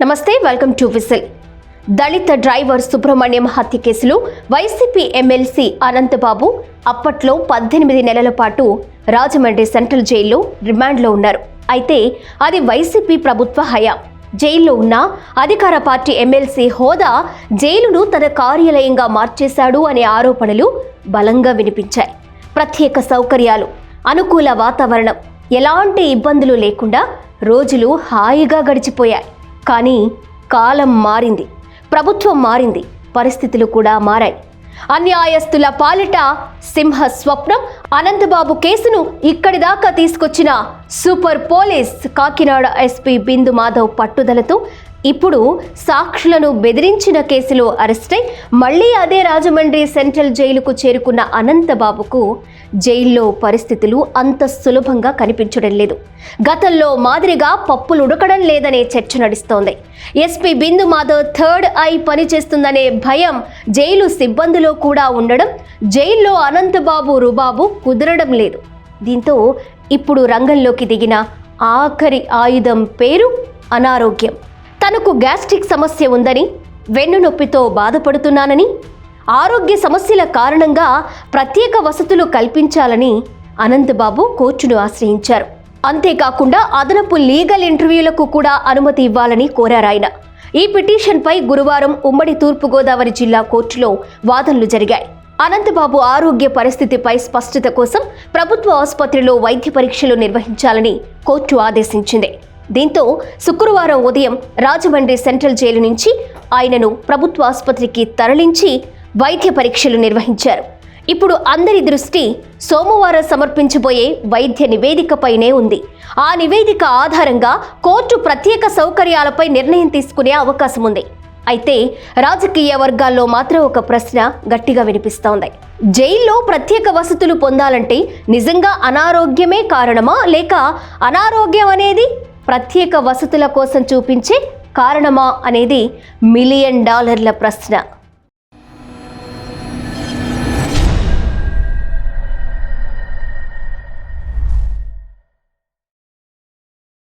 నమస్తే, welcome to Whistle. దళిత driver Subrahmanyam హత్య కేసులో వైసీపీ ఎమ్మెల్సీ అనంతబాబు అప్పట్లో 18 నెలల పాటు రాజమండ్రి సెంట్రల్ జైల్లో రిమాండ్లో ఉన్నారు. అయితే అది వైసీపీ ప్రభుత్వ హయాం. జైల్లో ఉన్న అధికార పార్టీ ఎమ్మెల్సీ హోదా జైలును తన కార్యాలయంగా మార్చేశాడు అనే ఆరోపణలు బలంగా వినిపించాయి. ప్రత్యేక సౌకర్యాలు, అనుకూల వాతావరణం, ఎలాంటి ఇబ్బందులు లేకుండా రోజులు హాయిగా గడిచిపోయాయి. కానీ కాలం మారింది, ప్రభుత్వం మారింది, పరిస్థితులు కూడా మారాయి. అన్యాయస్తుల పాలిట సింహ స్వప్నం అనంతబాబు కేసును ఇక్కడి దాకా తీసుకొచ్చిన super police Kakinada SP Bindu Madhav పట్టుదలతో ఇప్పుడు సాక్షులను బెదిరించిన కేసులో అరెస్టై మళ్లీ అదే రాజమండ్రి సెంట్రల్ జైలుకు చేరుకున్న అనంతబాబుకు జైల్లో పరిస్థితులు అంత సులభంగా కనిపించడం లేదు. గతంలో మాదిరిగా పప్పులు ఉడకడం లేదనే చర్చ నడుస్తోంది. SP Bindu Madhav third eye పనిచేస్తుందనే భయం జైలు సిబ్బందిలో కూడా ఉండడం, జైల్లో అనంతబాబు రుబాబు కుదరడం లేదు. దీంతో ఇప్పుడు రంగంలోకి దిగిన ఆఖరి ఆయుధం పేరు అనారోగ్యం. తనకు గ్యాస్ట్రిక్ సమస్య ఉందని, వెన్నునొప్పితో బాధపడుతున్నానని, ఆరోగ్య సమస్యల కారణంగా ప్రత్యేక వసతులు కల్పించాలని అనంతబాబు కోర్టును ఆశ్రయించారు. అంతేకాకుండా అదనపు లీగల్ ఇంటర్వ్యూలకు కూడా అనుమతి ఇవ్వాలని కోరారాయన. ఈ పిటిషన్పై గురువారం ఉమ్మడి తూర్పుగోదావరి జిల్లా కోర్టులో వాదనలు జరిగాయి. అనంతబాబు ఆరోగ్య పరిస్థితిపై స్పష్టత కోసం ప్రభుత్వ ఆసుపత్రిలో వైద్య పరీక్షలు నిర్వహించాలని కోర్టు ఆదేశించింది. దీంతో శుక్రవారం ఉదయం రాజమండ్రి సెంట్రల్ జైలు నుంచి ఆయనను ప్రభుత్వ ఆసుపత్రికి తరలించి వైద్య పరీక్షలు నిర్వహించారు. ఇప్పుడు అందరి దృష్టి సోమవారం సమర్పించబోయే వైద్య నివేదికపైనే ఉంది. ఆ నివేదిక ఆధారంగా కోర్టు ప్రత్యేక సౌకర్యాలపై నిర్ణయం తీసుకునే అవకాశం ఉంది. అయితే రాజకీయ వర్గాల్లో మాత్రం ఒక ప్రశ్న గట్టిగా వినిపిస్తోంది. జైల్లో ప్రత్యేక వసతులు పొందాలంటే నిజంగా అనారోగ్యమే కారణమా, లేక అనారోగ్యం అనేది ప్రత్యేక వసతుల కోసం చూపించే కారణమా అనేది $1,000,000 ప్రశ్న.